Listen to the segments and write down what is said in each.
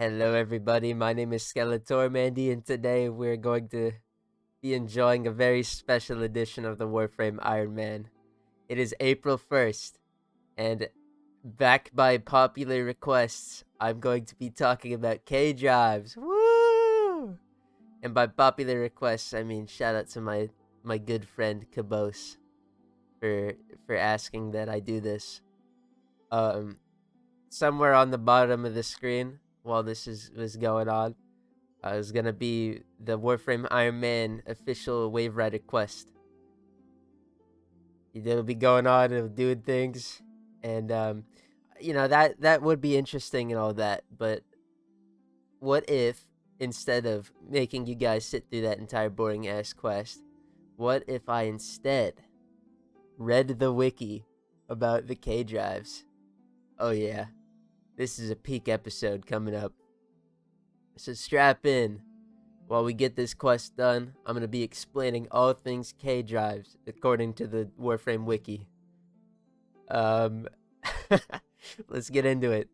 Hello, everybody. My name is Skeletormandee, and today we're going to be enjoying a very special edition of the Warframe Iron Man. It is April 1st, and back by popular requests, I'm going to be talking about K drives. Woo! And by popular requests, I mean shout out to my good friend Cabos for asking that I do this. Um, Somewhere on the bottom of the screen while this was going on is gonna be the Warframe Iron Man official WAVERIDER quest. It'll be going on, it'll doing things, and that would be interesting and all that. But what if instead of making you guys sit through that entire boring ass quest, what if I instead read the wiki about the K drives? Oh yeah, this is a peak episode coming up. So strap in. While we get this quest done, I'm going to be explaining all things K drives according to the Warframe Wiki. Um, let's get into it.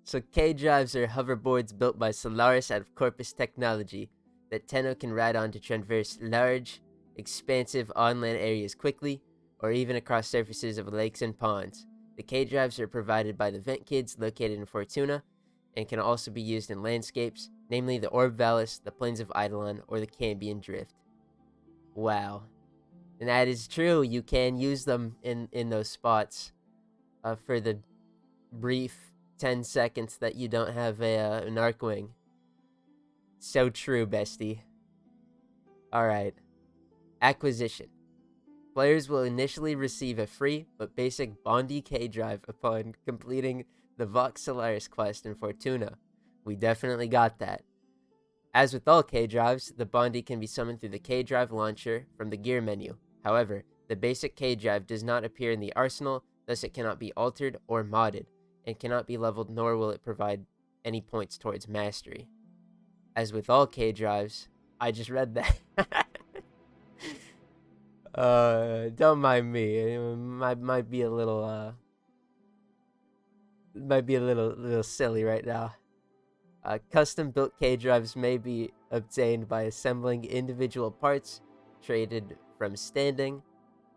So K drives are hoverboards built by Solaris out of Corpus technology that Tenno can ride on to traverse large, expansive on-land areas quickly, or even across surfaces of lakes and ponds. The K drives are provided by the Vent Kids located in Fortuna, and can also be used in landscapes, namely the Orb Vallis, the Plains of Eidolon, or the Cambion Drift. Wow. And that is true, you can use them in those spots for the brief 10 seconds that you don't have an Arcwing. So true, bestie. Alright. Acquisition. Players will initially receive a free but basic Bondi K drive upon completing the Vox Solaris quest in Fortuna. We definitely got that. As with all K drives, the Bondi can be summoned through the K drive launcher from the gear menu. However, the basic K drive does not appear in the arsenal, thus it cannot be altered or modded, and cannot be leveled, nor will it provide any points towards mastery. As with all K drives, I just read that. Don't mind me. It might be a little little silly right now. Custom built K drives may be obtained by assembling individual parts traded from standing,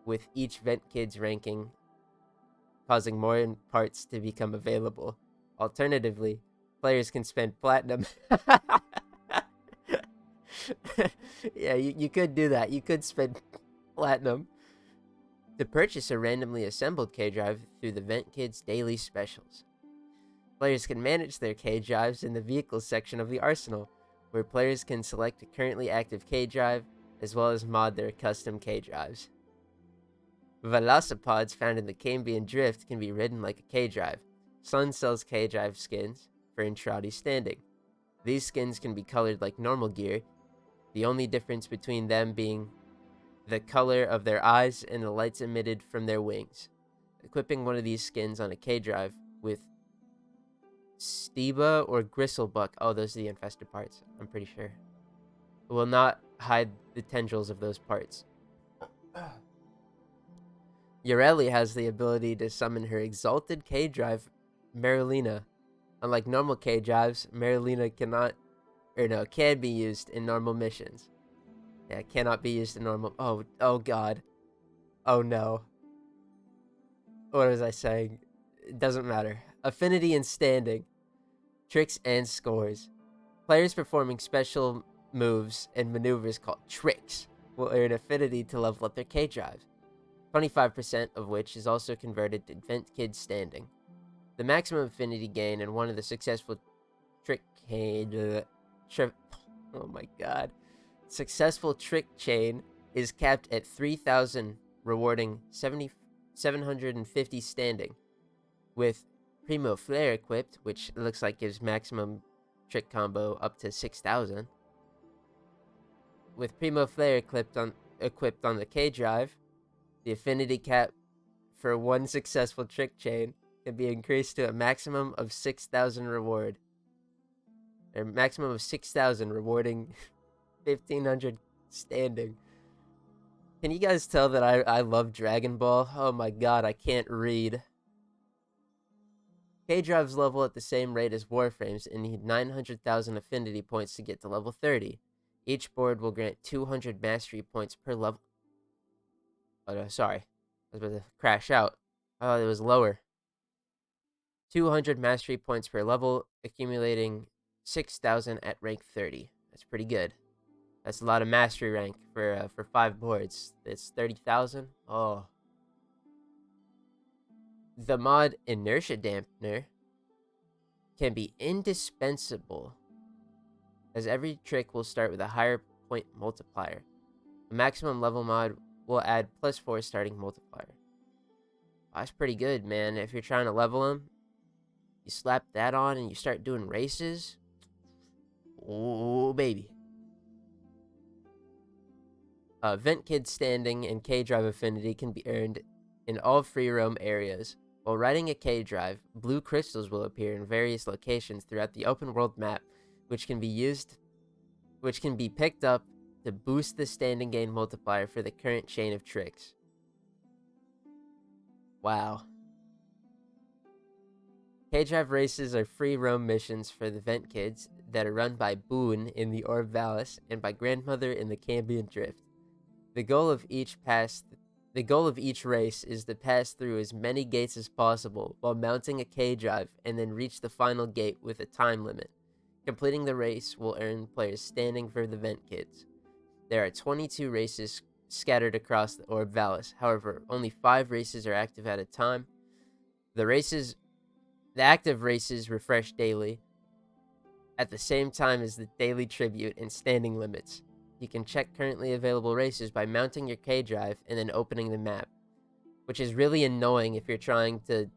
with each Vent Kid's ranking causing more parts to become available. Alternatively, players can spend platinum. Yeah, you could do that. You could spend platinum to purchase a randomly assembled K drive through the Vent Kids daily specials. Players can manage their K drives in the vehicles section of the arsenal, where players can select a currently active K drive as well as mod their custom K drives. Velocipods found in the Cambion Drift can be ridden like a K drive. Sun sells K drive skins for Intrati standing. These skins can be colored like normal gear, the only difference between them being the color of their eyes and the lights emitted from their wings. Equipping one of these skins on a K drive with Steba or Gristlebuck, oh, those are the infested parts, I'm pretty sure, will not hide the tendrils of those parts. Yoreli has the ability to summon her exalted K drive, Marilina. Unlike normal K drives, Marilina can be used in normal missions. Yeah, cannot be used in normal. Oh god. Oh no. What was I saying? It doesn't matter. Affinity and standing. Tricks and scores. Players performing special moves and maneuvers called tricks will earn affinity to level up their K drives, 25% of which is also converted to Vent Kid standing. The maximum affinity gain in one of the successful oh my god. Successful trick chain is capped at 3,000, rewarding 750 standing. With Primo Flare equipped, which looks like gives maximum trick combo up to 6,000. With Primo Flare equipped on the K drive, the affinity cap for one successful trick chain can be increased to a maximum of 6,000 reward. Or maximum of 6,000, rewarding 1,500 standing. Can you guys tell that I love Dragon Ball? Oh my god, I can't read. K-Drives level at the same rate as Warframes and need 900,000 affinity points to get to level 30. Each board will grant 200 mastery points per level. Oh, no, sorry. I was about to crash out. I thought it was lower. 200 mastery points per level, accumulating 6,000 at rank 30. That's pretty good. That's a lot of mastery rank for 5 boards. It's 30,000. Oh. The mod Inertia Dampener can be indispensable, as every trick will start with a higher point multiplier. A maximum level mod will add +4 starting multiplier. Oh, that's pretty good, man. If you're trying to level them, you slap that on and you start doing races. Oh, baby. Vent Kid Standing and K-Drive Affinity can be earned in all free roam areas. While riding a K-Drive, blue crystals will appear in various locations throughout the open world map, which can be picked up to boost the standing gain multiplier for the current chain of tricks. Wow. K-Drive races are free roam missions for the Vent Kids that are run by Boone in the Orb Vallis and by Grandmother in the Cambion Drift. The goal of each race is to pass through as many gates as possible while mounting a K-Drive and then reach the final gate with a time limit. Completing the race will earn players standing for the Vent Kids. There are 22 races scattered across the Orb Vallis. However, only 5 races are active at a time. The active races refresh daily at the same time as the daily tribute and standing limits. You can check currently available races by mounting your K-Drive and then opening the map, which is really annoying if you're trying to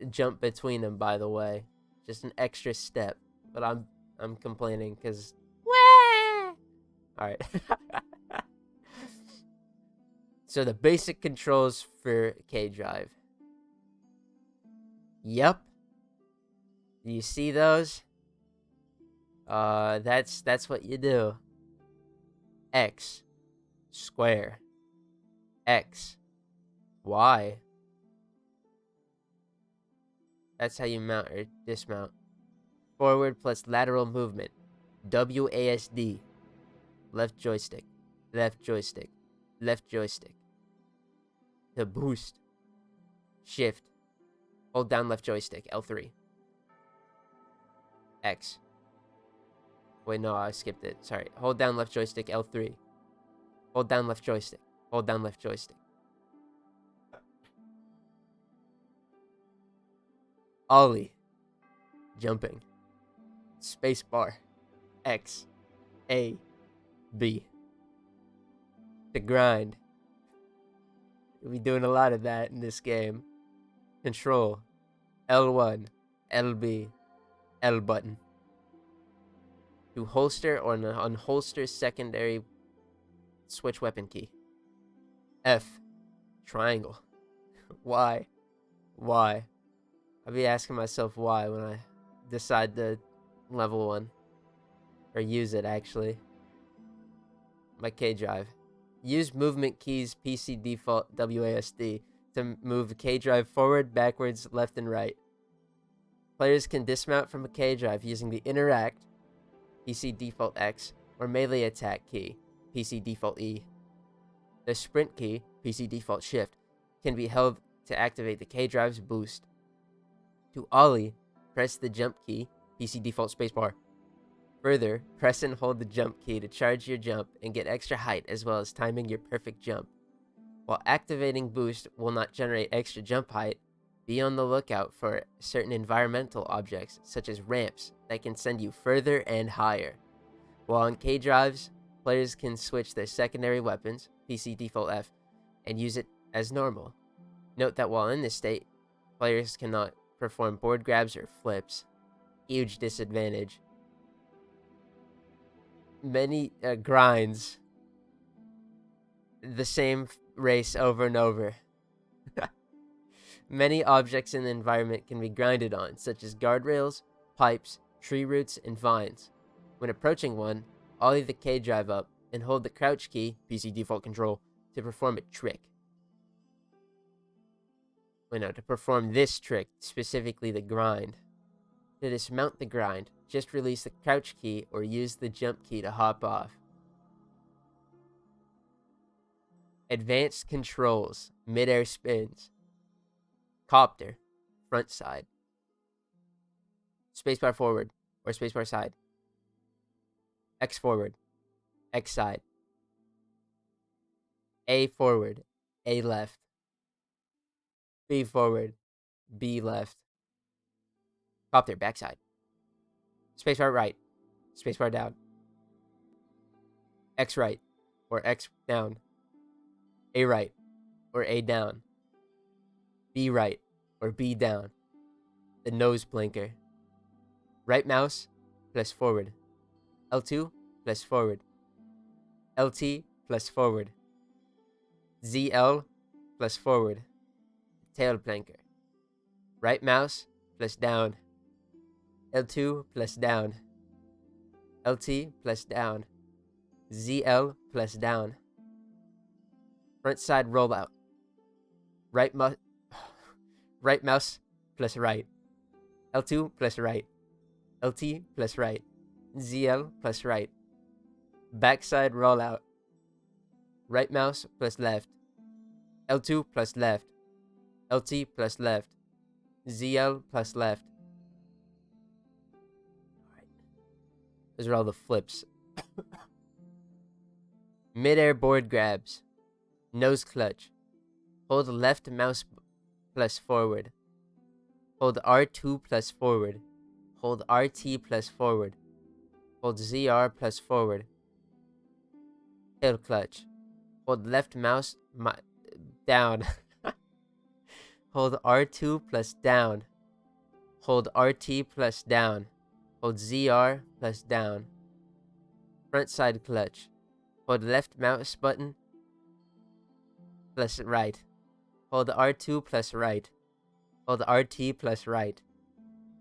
jump between them, by the way. Just an extra step. But I'm complaining because alright. So the basic controls for K-Drive. Yep. Do you see those? That's what you do. X, square, X, Y. That's how you mount or dismount. Forward plus lateral movement. WASD. Left joystick, left joystick, left joystick. To boost. Shift. Hold down left joystick, L3. X. Wait, no, I skipped it. Sorry. Hold down left joystick, L3. Hold down left joystick. Hold down left joystick. Ollie. Jumping. Space bar. X. A. B. To grind. We'll be doing a lot of that in this game. Control. L1. LB. L button. To holster or unholster secondary switch weapon key. F. Triangle. Why? Why? I'll be asking myself why when I decide to level one. Or use it, actually. My K-Drive. Use movement keys PC default WASD to move K-Drive forward, backwards, left, and right. Players can dismount from a K-Drive using the interact PC default X, or melee attack key, PC default E. The sprint key, PC default shift, can be held to activate the K-Drive's boost. To ollie, press the jump key, PC default spacebar. Further, press and hold the jump key to charge your jump and get extra height as well as timing your perfect jump. While activating boost will not generate extra jump height, be on the lookout for certain environmental objects, such as ramps, that can send you further and higher. While on K-Drives, players can switch their secondary weapons, PC default F, and use it as normal. Note that while in this state, players cannot perform board grabs or flips. Huge disadvantage. Many grinds the same race over and over. Many objects in the environment can be grinded on, such as guardrails, pipes, tree roots, and vines. When approaching one, ollie the K-Drive up and hold the crouch key, PC default control, to perform a trick. to perform this trick, specifically the grind. To dismount the grind, just release the crouch key or use the jump key to hop off. Advanced controls, midair spins. Copter, front side. Spacebar forward or spacebar side. X forward, X side. A forward, A left. B forward, B left. Copter, backside. Spacebar right, spacebar down. X right or X down. A right or A down. B right or B down. The nose blinker. Right mouse plus forward. L2 plus forward. LT plus forward. ZL plus forward. Tail blinker. Right mouse plus down. L2 plus down. LT plus down. ZL plus down. Front side rollout. Right mouse plus right. L2 plus right. LT plus right. ZL plus right. Backside rollout. Right mouse plus left. L2 plus left. LT plus left. ZL plus left. Alright. Those are all the flips. Midair board grabs. Nose clutch. Hold left mouse plus forward. Hold R2 plus forward. Hold RT plus forward. Hold ZR plus forward. Tail clutch. Hold left mouse down. Hold R2 plus down. Hold RT plus down. Hold ZR plus down. Front side clutch. Hold left mouse button plus right. Hold R2 plus right. Hold RT plus right.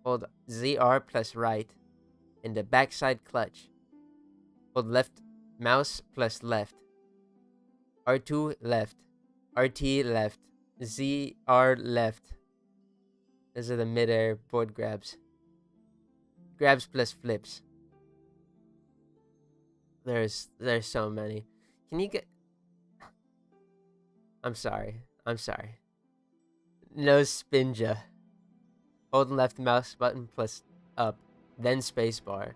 Hold ZR plus right. In the backside clutch. Hold left mouse plus left. R2 left. RT left. ZR left. Those are the midair board grabs. Grabs plus flips. There's so many. Can you get... I'm sorry. No spinja. Hold left mouse button plus up, then spacebar.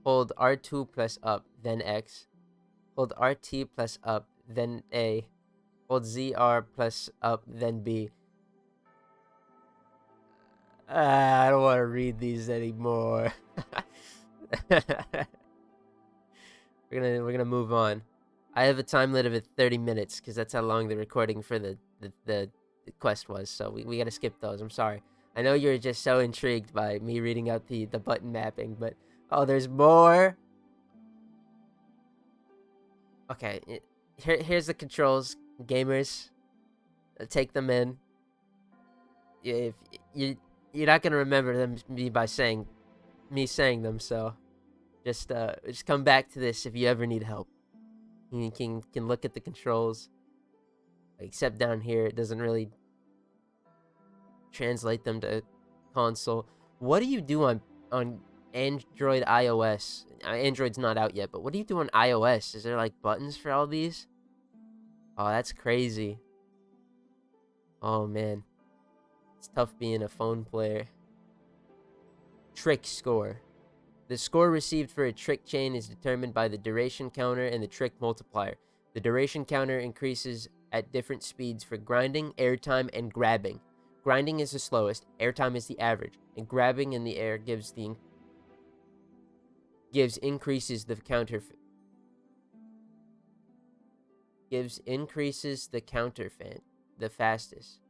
Hold R2 plus up, then X. Hold RT plus up, then A. Hold ZR plus up, then B. I don't want to read these anymore. We're gonna move on. I have a time limit of 30 minutes because that's how long the recording for the quest was. So we gotta skip those. I'm sorry. I know you're just so intrigued by me reading out the button mapping, but oh, there's more. Okay, here's the controls, gamers. Take them in. If you're not gonna remember them by saying them, so just come back to this if you ever need help. You can look at the controls. Except down here, it doesn't really translate them to console. What do you do on Android, iOS? Android's not out yet, but what do you do on iOS? Is there like buttons for all these? Oh, that's crazy. Oh man, it's tough being a phone player. Trick score. The score received for a trick chain is determined by the duration counter and the trick multiplier. The duration counter increases at different speeds for grinding, airtime, and grabbing. Grinding is the slowest, airtime is the average, and grabbing in the air increases the counter the fastest.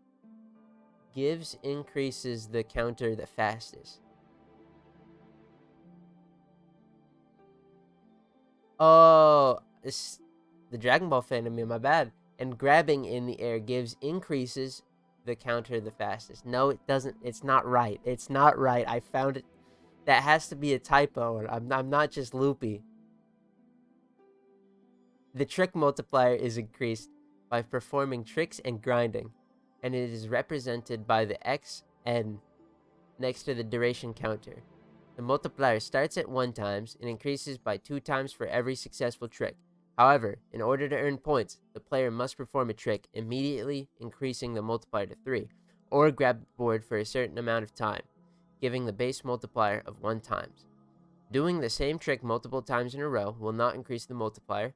Gives increases the counter the fastest. Oh, it's the Dragon Ball fan in me, my bad. And grabbing in the air increases the counter the fastest. No, it doesn't. It's not right. It's not right. I found it. That has to be a typo. I'm not just loopy. The trick multiplier is increased by performing tricks and grinding. and it is represented by the XN next to the duration counter. The multiplier starts at 1 times and increases by 2 times for every successful trick. However, in order to earn points, the player must perform a trick immediately increasing the multiplier to 3, or grab the board for a certain amount of time, giving the base multiplier of 1 times. Doing the same trick multiple times in a row will not increase the multiplier.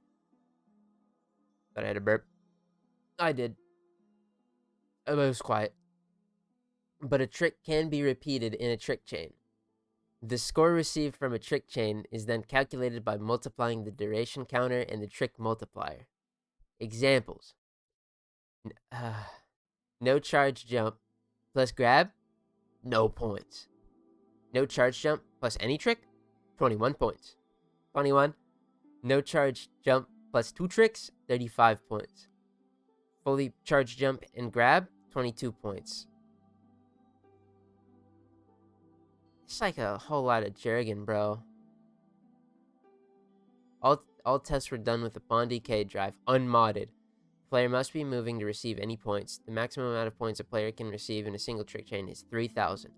But I had a burp. I did. It was quiet. But a trick can be repeated in a trick chain. The score received from a trick chain is then calculated by multiplying the duration counter and the trick multiplier. Examples. No charge jump plus grab, no points. No charge jump plus any trick, 21 points. 21. No charge jump plus 2 tricks, 35 points. Fully charge jump and grab, 22 points. It's like a whole lot of jargon, bro. All tests were done with the Bondee K drive, unmodded. The player must be moving to receive any points. The maximum amount of points a player can receive in a single trick chain is 3,000.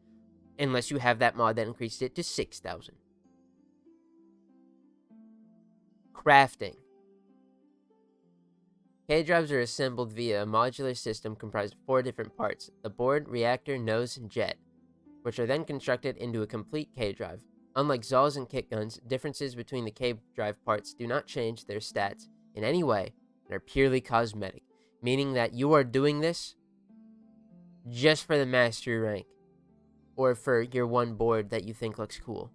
Unless you have that mod that increased it to 6,000. Crafting. K-drives are assembled via a modular system comprised of 4 different parts: the board, reactor, nose, and jet, which are then constructed into a complete K-drive. Unlike Zaws and kit guns, differences between the K-drive parts do not change their stats in any way and are purely cosmetic, meaning that you are doing this just for the mastery rank or for your one board that you think looks cool.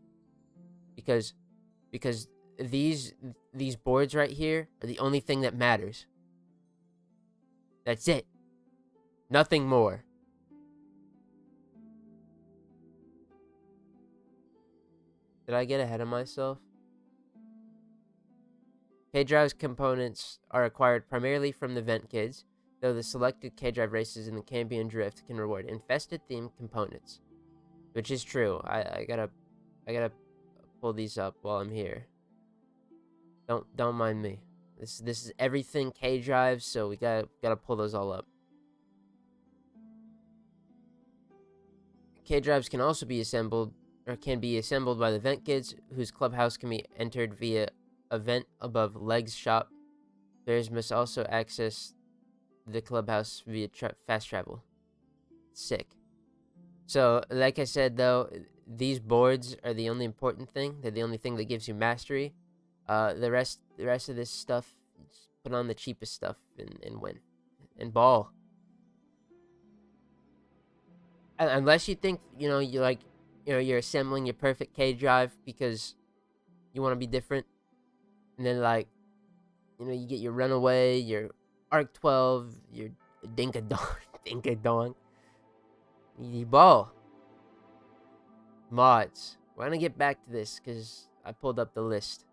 Because these boards right here are the only thing that matters. That's it. Nothing more. Did I get ahead of myself? K-Drive's components are acquired primarily from the vent kids, though the selected K-Drive races in the Cambion Drift can reward infested themed components. Which is true. I gotta pull these up while I'm here. Don't mind me. This is everything K-Drive, so we gotta pull those all up. K-Drives can also be assembled by the vent kids, whose clubhouse can be entered via a vent above Leg's shop. Players must also access the clubhouse via fast travel. Sick. So, like I said, though, these boards are the only important thing. They're the only thing that gives you mastery. The rest of this stuff, just put on the cheapest stuff and win. And ball. Unless you think, you're assembling your perfect K-Drive because you want to be different. And then, you get your Runaway, your Arc 12, your Dinkadong. You ball. Mods. We're gonna get back to this because I pulled up the list.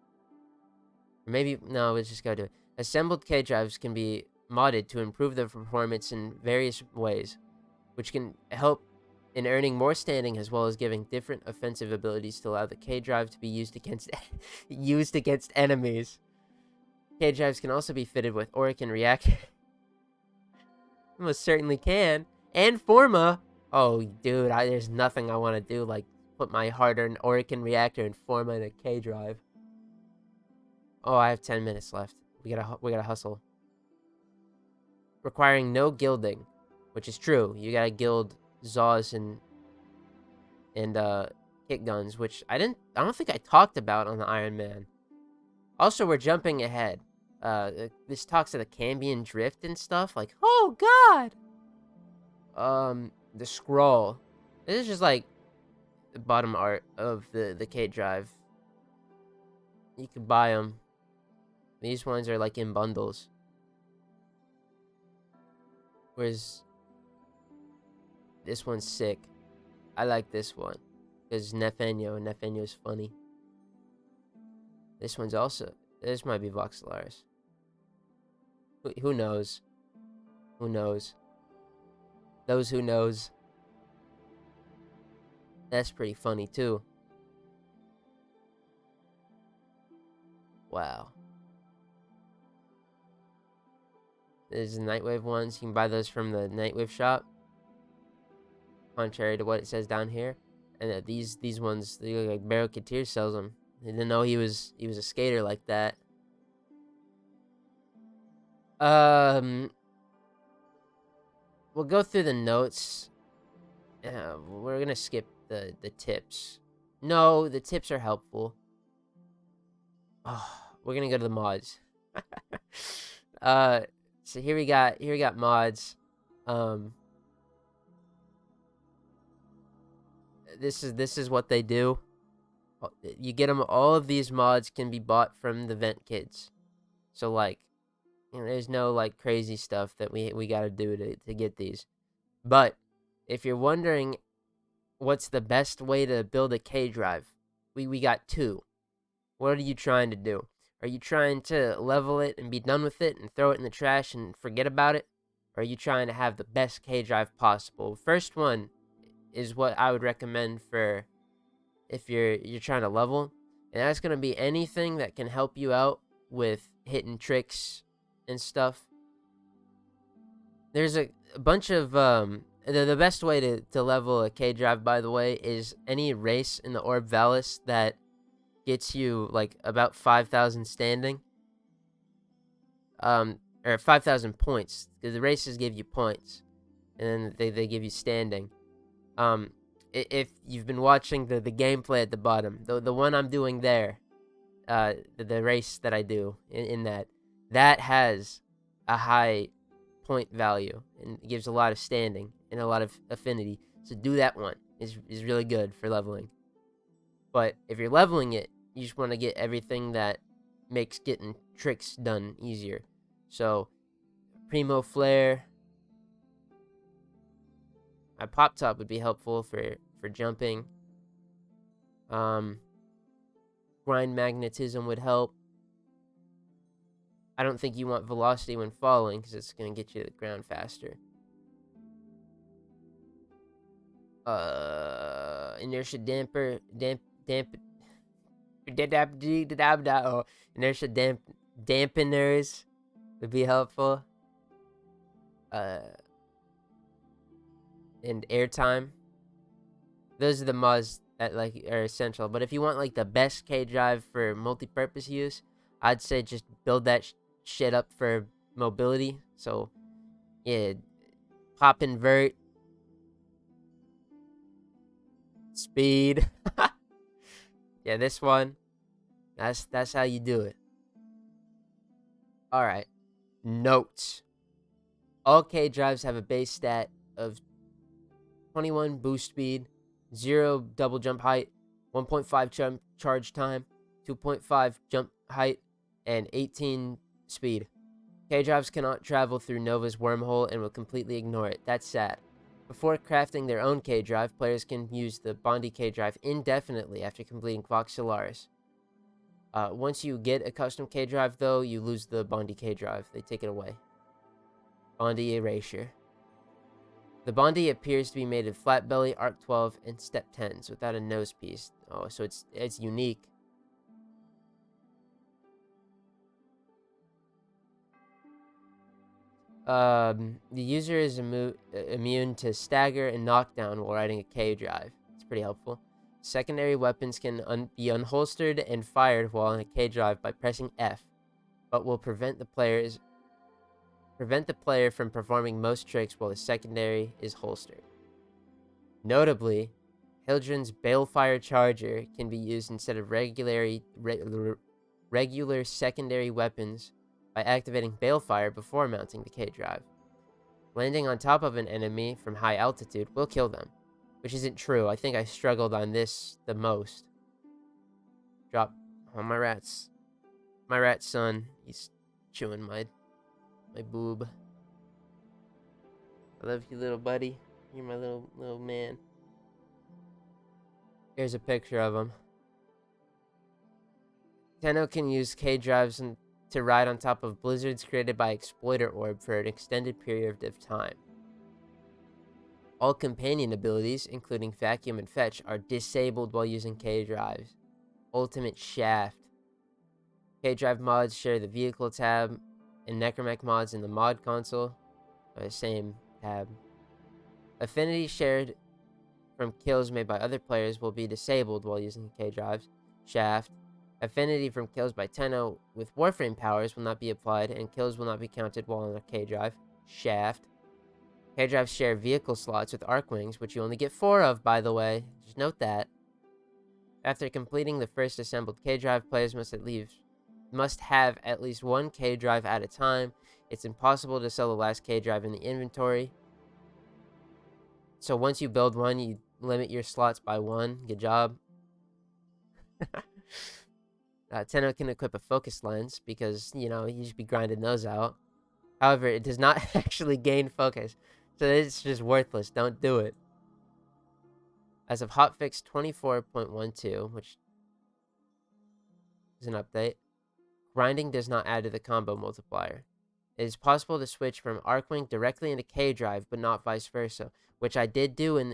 Or maybe, no, let's just go to it. Assembled K-Drives can be modded to improve their performance in various ways, which can help in earning more standing as well as giving different offensive abilities to allow the K-Drive to be used against enemies. K-Drives can also be fitted with Auric and Reactor. Most certainly can. And Forma. Oh, dude, there's nothing I want to do like put my hard-earned Auric and Reactor and Forma in a K-Drive. Oh, I have 10 minutes left. We gotta hustle. Requiring no gilding, which is true. You gotta gild Zaws and kit guns, which I don't think I talked about on the Iron Man. Also, we're jumping ahead. This talks of the Cambion Drift and stuff. Like, oh god. The scroll. This is just like the bottom art of the K-Drive. You could buy them. These ones are like in bundles. Whereas this one's sick. I like this one because Nefenyo's funny. This one's also. This might be Voxelaris. Who knows? Who knows? Those who knows. That's pretty funny too. Wow. There's the Nightwave ones. You can buy those from the Nightwave shop, contrary to what it says down here. And these ones, they look like Barrel Katir sells them. I didn't know he was a skater like that. We'll go through the notes. We're gonna skip the tips. No, the tips are helpful. Oh, we're gonna go to the mods. So here we got mods. This is what they do. You get them. All of these mods can be bought from the Vent Kids. So like, there's no like crazy stuff that we gotta do to get these. But if you're wondering what's the best way to build a K drive, we got two. What are you trying to do? Are you trying to level it and be done with it and throw it in the trash and forget about it? Or are you trying to have the best K drive possible? First one is what I would recommend for if you're trying to level. And that's going to be anything that can help you out with hitting tricks and stuff. There's a bunch of the best way to level a K drive, by the way, is any race in the Orb Valis that gets you like about 5,000 standing, or 5,000 points, because the races give you points, and then they give you standing. If you've been watching the gameplay at the bottom, the one I'm doing there, the race that I do in that has a high point value and it gives a lot of standing and a lot of affinity. So do that one. Is really good for leveling. But if you're leveling it, you just want to get everything that makes getting tricks done easier. So Primo Flare. My Pop Top would be helpful for jumping. Grind Magnetism would help. I don't think you want Velocity when falling, because it's going to get you to the ground faster. Inertia Damper... Inertia Dampeners would be helpful. And Airtime. Those are the mods that like are essential. But if you want like the best K drive for multi-purpose use, I'd say just build that shit up for mobility. So yeah, pop invert, speed. Yeah, this one. That's how you do it. All right. Notes. All K drives have a base stat of 21 boost speed, 0 double jump height, 1.5 jump charge time, 2.5 jump height, and 18 speed. K drives cannot travel through Nova's wormhole and will completely ignore it. That's sad. Before crafting their own K drive, players can use the Bondi K drive indefinitely after completing Vox Solaris. Once you get a custom K drive, though, you lose the Bondi K drive. They take it away. Bondi Erasure. The Bondi appears to be made of flat belly, arc 12, and step 10s without a nose piece. Oh, so it's unique. The user is immune to stagger and knockdown while riding a K drive. It's pretty helpful. Secondary weapons can be unholstered and fired while on a K drive by pressing F, but will prevent the player from performing most tricks while the secondary is holstered. Notably, Hildren's Balefire Charger can be used instead of regular secondary weapons by activating Balefire before mounting the K drive. Landing on top of an enemy from high altitude will kill them, which isn't true. I think I struggled on this the most. Drop on my rats. My rat son, he's chewing my boob. I love you, little buddy. You're my little man. Here's a picture of him. Tenno can use K drives to ride on top of blizzards created by Exploiter Orb for an extended period of time. All companion abilities, including Vacuum and Fetch, are disabled while using K drives. Ultimate Shaft. K drive mods share the vehicle tab and necromech mods in the mod console. Same tab. Affinity shared from kills made by other players will be disabled while using K-Drives. Shaft. Affinity from kills by Tenno with Warframe powers will not be applied, and kills will not be counted while on a K-Drive. Shaft. K-Drives share vehicle slots with Arcwings, which you only get 4 of, by the way. Just note that. After completing the first assembled K-Drive, players must have at least 1 K-Drive at a time. It's impossible to sell the last K-Drive in the inventory. So once you build one, you limit your slots by 1. Good job. Tenno can equip a focus lens because, you should be grinding those out. However, it does not actually gain focus, so it's just worthless. Don't do it. As of hotfix 24.12, which is an update, grinding does not add to the combo multiplier. It is possible to switch from Arcwing directly into K-Drive, but not vice versa, which I did do in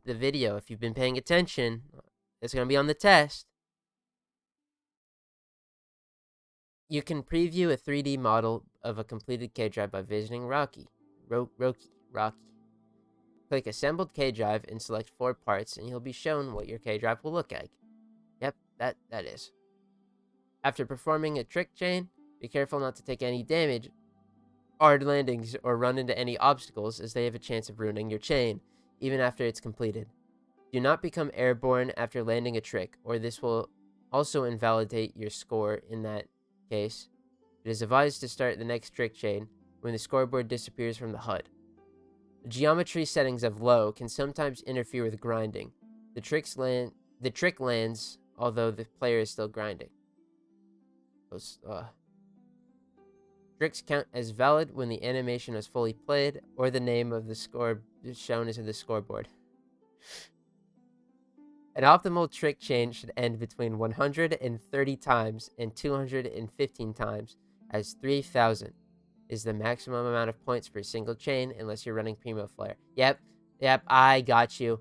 the video. If you've been paying attention, it's going to be on the test. You can preview a 3D model of a completed K-Drive by visiting Rocky. Click Assembled K-Drive and select 4 parts, and you'll be shown what your K-Drive will look like. Yep, that is. After performing a trick chain, be careful not to take any damage, hard landings, or run into any obstacles, as they have a chance of ruining your chain, even after it's completed. Do not become airborne after landing a trick, or this will also invalidate your score in that case. It is advised to start the next trick chain when the scoreboard disappears from the HUD. The geometry settings of low can sometimes interfere with grinding. The trick lands, although the player is still grinding. Tricks count as valid when the animation is fully played or the name of the score is shown as in the scoreboard. An optimal trick chain should end between 130 times and 215 times, as 3,000 is the maximum amount of points for a single chain unless you're running Primo Flare. Yep, I got you.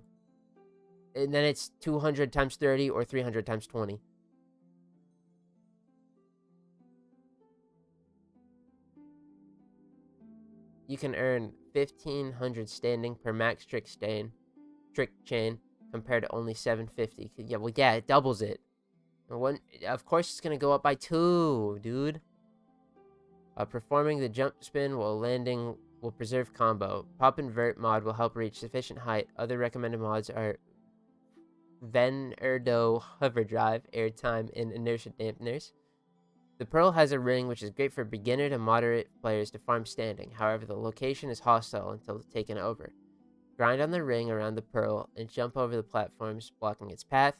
And then it's 200 times 30 or 300 times 20. You can earn 1,500 standing per max trick chain, compared to only 750. Yeah, it doubles it. Of course, it's gonna go up by 2, dude. Performing the jump spin while landing will preserve combo. Pop invert mod will help reach sufficient height. Other recommended mods are Venerdo hover drive, airtime, and inertia dampeners. The Pearl has a ring which is great for beginner to moderate players to farm standing. However, the location is hostile until taken over. Grind on the ring around the Pearl and jump over the platforms blocking its path.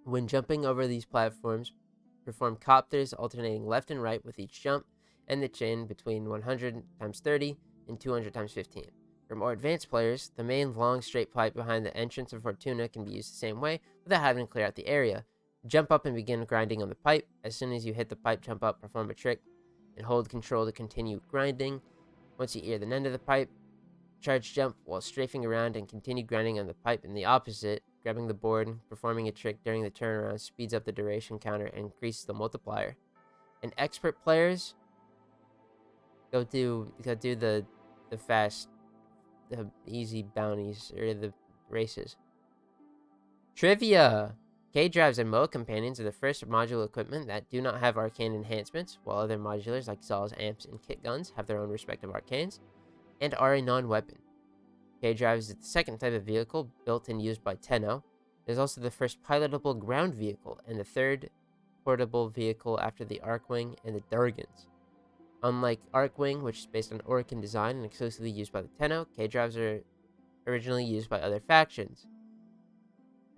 When jumping over these platforms, perform copters alternating left and right with each jump, and the chain between 100 times 30 and 200 times 15. For more advanced players, the main long straight pipe behind the entrance of Fortuna can be used the same way without having to clear out the area. Jump up and begin grinding on the pipe. As soon as you hit the pipe, jump up, perform a trick, and hold control to continue grinding. Once you near the end of the pipe, charge jump while strafing around and continue grinding on the pipe in the opposite. Grabbing the board, performing a trick during the turnaround speeds up the duration counter and increases the multiplier. And expert players, go do the easy bounties or the races. Trivia! K-Drives and Moa Companions are the first module equipment that do not have arcane enhancements, while other modulars like Saws, Amps, and Kit Guns have their own respective arcanes, and are a non-weapon. K-Drives is the second type of vehicle built and used by Tenno. It is also the first pilotable ground vehicle, and the third portable vehicle after the Arcwing and the Durgans. Unlike Arcwing, which is based on Orokin design and exclusively used by the Tenno, K-Drives are originally used by other factions.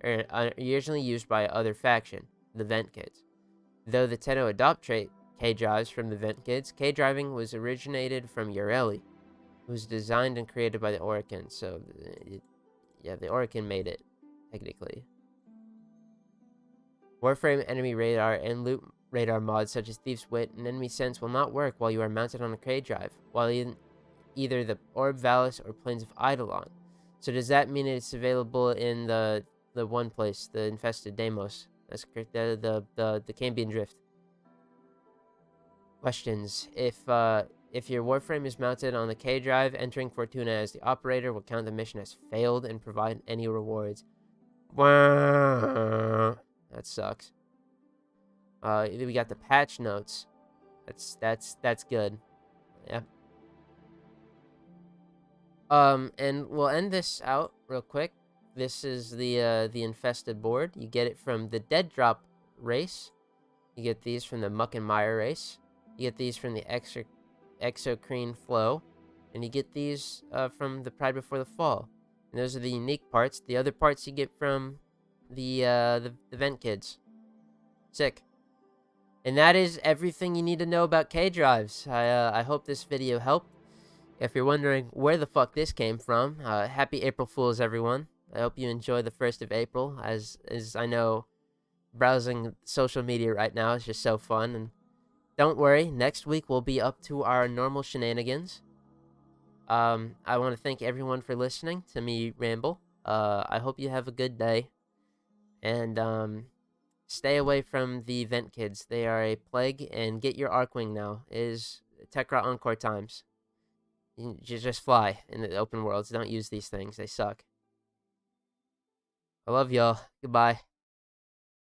Originally used by other faction, the Vent Kids. Though the Tenno adopt K-Drives from the Vent Kids, K-Driving was originated from Ureli. It was designed and created by the Orokin, so the Orokin made it, technically. Warframe enemy radar and loot radar mods such as Thief's Wit and Enemy Sense will not work while you are mounted on a K-Drive, while in either the Orb Valis or Plains of Eidolon. So does that mean it's available in the one place, the Infested Deimos? That's correct. The Cambion Drift. Questions. If your Warframe is mounted on the K drive, entering Fortuna as the operator will count the mission as failed and provide any rewards. That sucks. We got the patch notes. That's good. Yeah. And we'll end this out real quick. This is the infested board. You get it from the Dead Drop race. You get these from the Muck and Mire race. You get these from the Exocrine Flow, and you get these from the Pride Before the Fall. And those are the unique parts. The other parts you get from the Vent Kids. Sick. And that is everything you need to know about K drives. I hope this video helped. If you're wondering where the fuck this came from, happy April Fools, everyone. I hope you enjoy the 1st of April, as I know browsing social media right now is just so fun. And don't worry, next week we'll be up to our normal shenanigans. I want to thank everyone for listening to me ramble. I hope you have a good day. And stay away from the Vent Kids. They are a plague, and get your Arcwing now. It is Tekra Encore times. You just fly in the open worlds. Don't use these things. They suck. I love y'all. Goodbye.